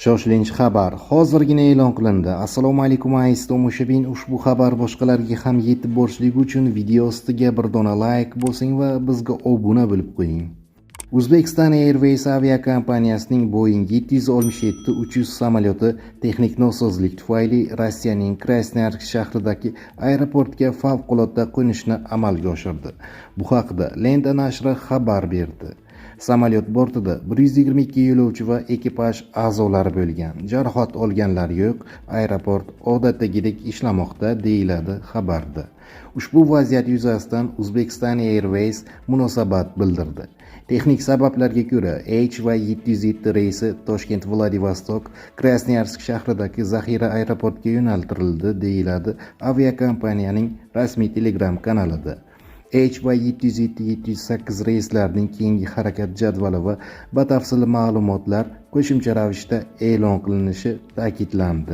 Shoshilinch xabar hozirgina e'lon qilindi. Assalomu alaykum aziz tomoshabin, ushbu xabar boshqalarga ham yetib borishligi uchun video ostiga bir dona like bosing va bizga obuna bo'lib qo'ying. Uzbekistan Airways aviakompaniyasining Boeing 767-300 samolyoti texnik nosozlik tufayli Rossiyaning Krasnoyarsk shahridagi aeroportga favqulodda qo'nishni amalga oshirdi. Bu haqda Lenta nashri xabar berdi. Samolyot bortida 122 yo'lovchi va ekipaj a'zolari bo'lgan. Jarohat olganlar yo'q. Aeroport odatdagidek ishlamoqda, deyiladi xabarda. Ushbu vaziyat yuzasidan Uzbekistan Airways munosabat bildirdi. Texnik sabablarga ko'ra H-707 reysi Toshkent-Vladivostok Krasnoyarsk shahridagi zaxira aeroportga yo'naltirildi, deyiladi aviakompaniyaning rasmiy Telegram kanalida. H-707-708 reyslarining keyingi harakat jadvali va batafsil ma'lumotlar qo'shimcha ravishda e'lon qilinishi ta'kidlandi.